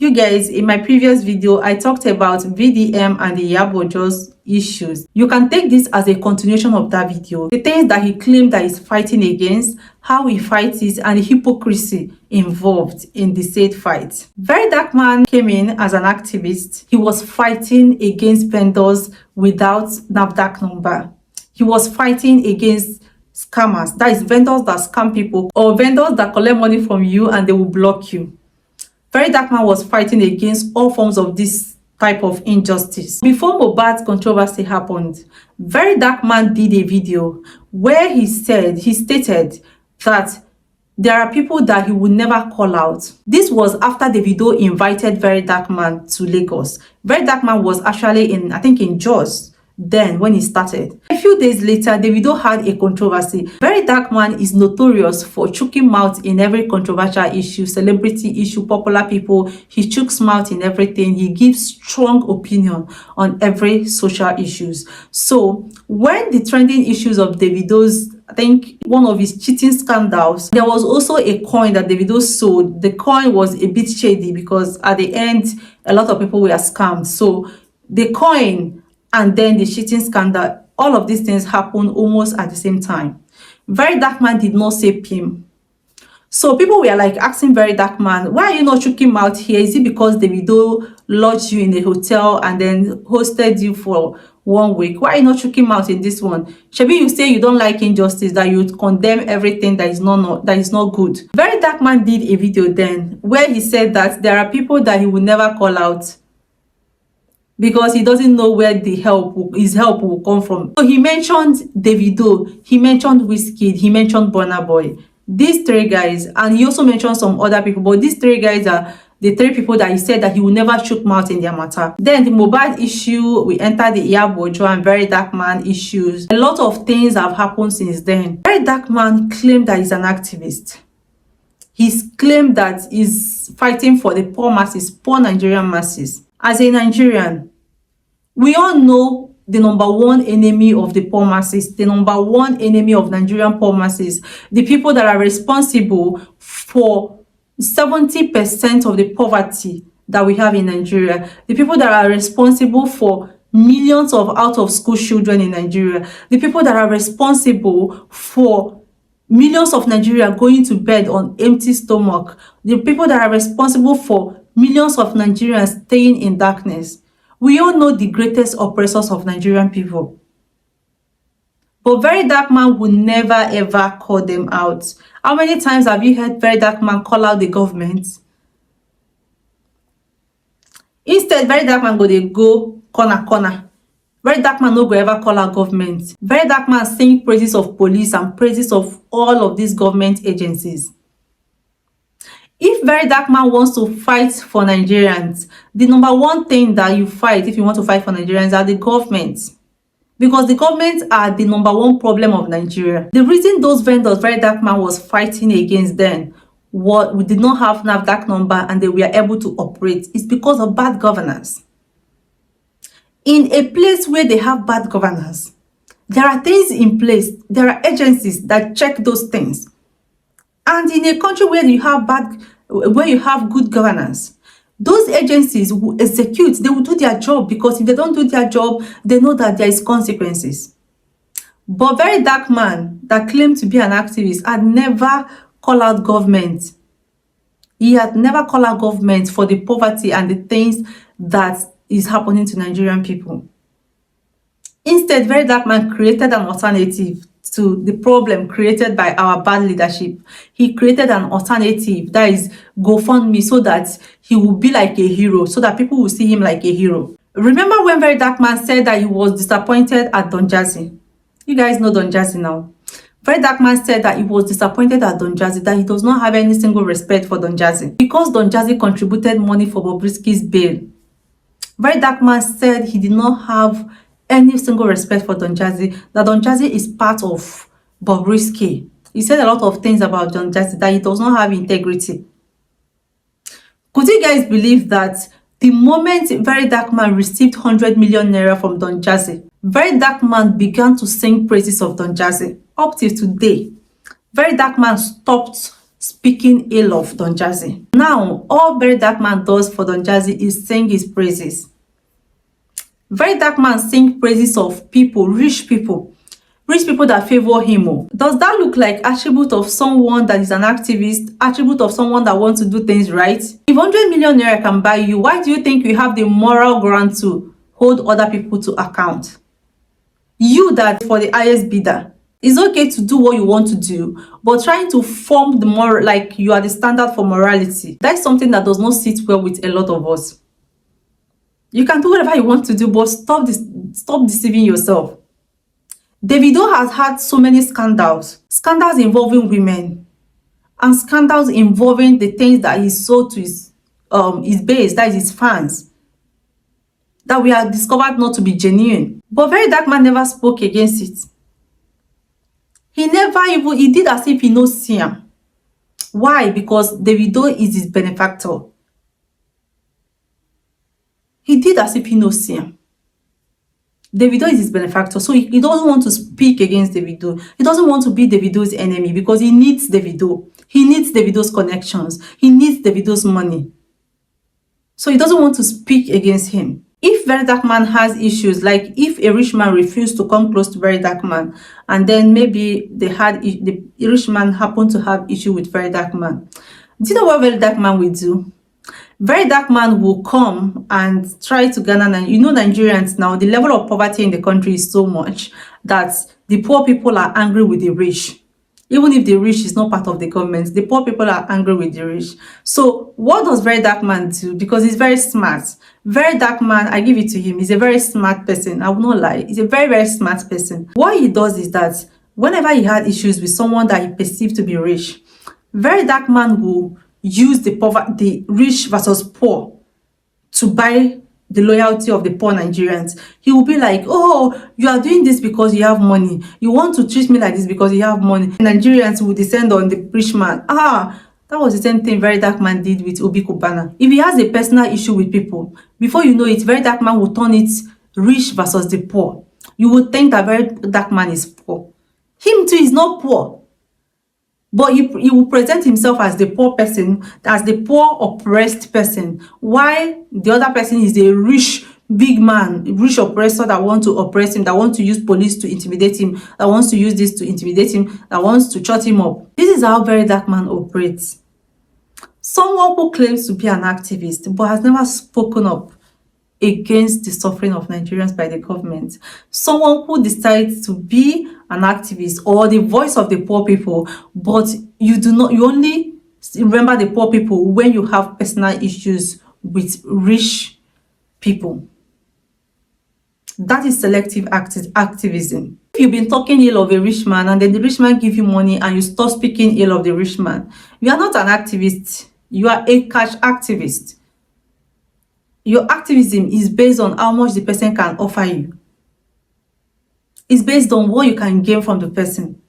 You guys, in my previous video, I talked about VDM and the Yabojo's issues. You can take this as a continuation of that video. The things that he claimed that he's fighting against, how he fights it, and the hypocrisy involved in the said fight. Very Dark Man came in as an activist. He was fighting against vendors without NAFDAC number. He was fighting against scammers. That is vendors that scam people or vendors that collect money from you and they will block you. Very Dark Man was fighting against all forms of this type of injustice. Before Mohbad's controversy happened, Very Dark Man did a video where he stated that there are people that he would never call out. This was after Davido invited Very Dark Man to Lagos. Very Dark Man was actually I think in Jos then when he started. A few days later, Davido had a controversy. Very Dark Man is notorious for choking mouth in every controversial issue, celebrity issue, popular people. He chokes mouth in everything. He gives strong opinion on every social issues. So when the trending issues of Davido's, I think one of his cheating scandals, there was also a coin that Davido sold. The coin was a bit shady because at the end, a lot of people were scammed. So the coin and then the cheating scandal, all of these things happened almost at the same time. Very Dark Man did not say Pim. So people were like asking Very Dark Man, why are you not choking mouth here? Is it because Davido lodged you in a hotel and then hosted you for 1 week? Why are you not choking mouth in this one? Shebi, you say you don't like injustice, that you condemn everything that is not good. Very Dark Man did a video then where he said that there are people that he will never call out because he doesn't know where his help will come from. So he mentioned Davido, he mentioned Wizkid, he mentioned Burna Boy. These three guys, and he also mentioned some other people, but these three guys are the three people that he said that he will never choke mouth in their matter. Then the Mohbad issue, we entered the Yabojo and Very Dark Man issues. A lot of things have happened since then. Very Dark Man claimed that he's an activist. He's claimed that he's fighting for the poor masses, poor Nigerian masses. As a Nigerian, we all know the number one enemy of the poor masses, the number one enemy of Nigerian poor masses, the people that are responsible for 70% of the poverty that we have in Nigeria, the people that are responsible for millions of out-of-school children in Nigeria, the people that are responsible for millions of Nigeria going to bed on empty stomach, the people that are responsible for millions of Nigerians staying in darkness. We all know the greatest oppressors of Nigerian people. But Very Dark Man will never ever call them out. How many times have you heard Very Dark Man call out the government? Instead, Very Dark Man go corner. Very Dark Man no go ever call out government. Very Dark Man sing praises of police and praises of all of these government agencies. If Very Dark Man wants to fight for Nigerians, the number one thing that you fight if you want to fight for Nigerians are the government. Because the government are the number one problem of Nigeria. The reason those vendors Very Dark Man was fighting against then, we did not have NAFDAC number and they were able to operate, is because of bad governance. In a place where they have bad governance, there are things in place, there are agencies that check those things. And in a country where you have good governance, those agencies will execute, they will do their job, because if they don't do their job, they know that there is consequences. But Very Dark Man that claimed to be an activist had never called out government. He had never called out government for the poverty and the things that is happening to Nigerian people. Instead, Very Dark Man created an alternative to the problem created by our bad leadership. He created an alternative, that is GoFundMe, so that he will be like a hero, so that people will see him like a hero. Remember when Very Dark Man said that he was disappointed at Don Jazzy? You guys know Don Jazzy now. Very Dark Man said that he was disappointed at Don Jazzy, that he does not have any single respect for Don Jazzy because Don Jazzy contributed money for Bobrisky's bail. Very Dark Man said he did not have any single respect for Don Jazzy, that Don Jazzy is part of Bobrisky. He said a lot of things about Don Jazzy, that he does not have integrity. Could you guys believe that the moment Very Dark Man received 100 million naira from Don Jazzy, Very Dark Man began to sing praises of Don Jazzy? Up till today, Very Dark Man stopped speaking ill of Don Jazzy. Now, all Very Dark Man does for Don Jazzy is sing his praises. Very Dark Man sing praises of people, rich people that favor him. Oh. Does that look like attribute of someone that is an activist, attribute of someone that wants to do things right? If 100 million naira can buy you, why do you think you have the moral ground to hold other people to account? You that for the highest bidder. It's okay to do what you want to do, but trying to form the moral, like you are the standard for morality, that's something that does not sit well with a lot of us. You can do whatever you want to do, but stop deceiving yourself. Davido has had so many scandals involving women, and scandals involving the things that he sold to his base, that is his fans, that we have discovered not to be genuine. But Very Dark Man never spoke against it. He did as if he knows him. Why? Because Davido is his benefactor. He did as if he knows him. Davido is his benefactor, so he doesn't want to speak against Davido. He doesn't want to be Davido's enemy because he needs Davido. He needs Davido's connections. He needs Davido's money. So he doesn't want to speak against him. If Very Dark Man has issues, like if a rich man refused to come close to Very Dark Man, and then maybe the rich man happened to have issue with Very Dark Man, do you know what Very Dark Man will do? Very Dark Man will come and try to garner, and you know Nigerians now, the level of poverty in the country is so much that the poor people are angry with the rich. Even if the rich is not part of the government, the poor people are angry with the rich. So what does Very Dark Man do? Because he's very smart. Very Dark Man, I give it to him, he's a very smart person. I will not lie. He's a very, very smart person. What he does is that whenever he had issues with someone that he perceived to be rich, Very Dark Man will use the rich versus poor to buy the loyalty of the poor Nigerians. He will be like, oh, you are doing this because you have money. You want to treat me like this because you have money. Nigerians will descend on the rich man. That was the same thing Very Dark Man did with Obi Kubana. If he has a personal issue with people, before you know it, Very Dark Man will turn it rich versus the poor. You would think that Very Dark Man is poor. Him too is not poor. But he will present himself as the poor person, as the poor oppressed person, while the other person is a rich big man, rich oppressor that wants to oppress him, that wants to use police to intimidate him, that wants to use this to intimidate him, that wants to shut him up. This is how Very Dark Man operates. Someone who claims to be an activist but has never spoken up against the suffering of Nigerians by the government. Someone who decides to be an activist or the voice of the poor people, but you only remember the poor people when you have personal issues with rich people. That is selective activism. If you've been talking ill of a rich man and then the rich man give you money and you stop speaking ill of the rich man, you are not an activist. You are a cash activist. Your activism is based on how much the person can offer you. It's based on what you can gain from the person.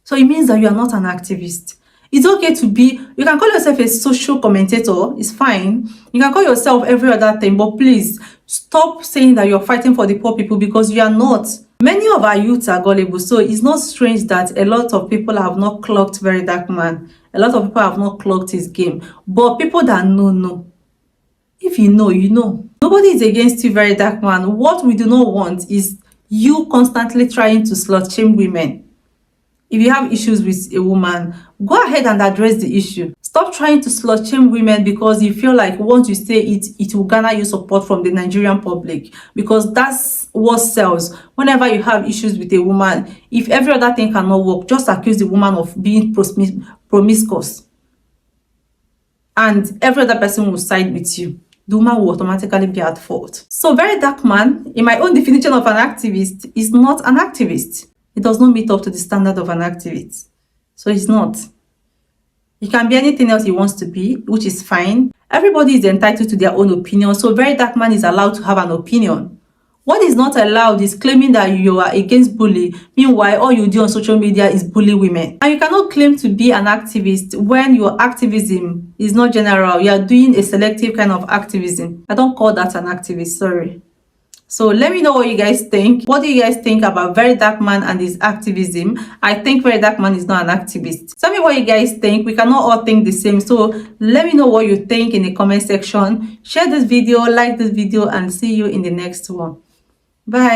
So it means that you are not an activist. It's okay to be, you can call yourself a social commentator, it's fine. You can call yourself every other thing, but please stop saying that you're fighting for the poor people because you are not. Many of our youths are gullible, so it's not strange that a lot of people have not clocked Very Dark Man. A lot of people have not clocked his game. But people that know. If you know, you know. Nobody is against you, Very Dark Man. What we do not want is you constantly trying to slut shame women. If you have issues with a woman, go ahead and address the issue. Stop trying to slut shame women because you feel like once you say it, it will garner you support from the Nigerian public. Because that's what sells. Whenever you have issues with a woman, if every other thing cannot work, just accuse the woman of being promiscuous. And every other person will side with you. The woman will automatically be at fault. So Very Dark Man, in my own definition of an activist, is not an activist. It does not meet up to the standard of an activist. So it's not. He can be anything else he wants to be, which is fine. Everybody is entitled to their own opinion. So Very Dark Man is allowed to have an opinion. What is not allowed is claiming that you are against bully. Meanwhile, all you do on social media is bully women. And you cannot claim to be an activist when your activism is not general. You are doing a selective kind of activism. I don't call that an activist, sorry. So let me know what you guys think. What do you guys think about Very Dark Man and his activism? I think Very Dark Man is not an activist. Tell me what you guys think. We cannot all think the same. So let me know what you think in the comment section. Share this video, like this video, and see you in the next one. Bye.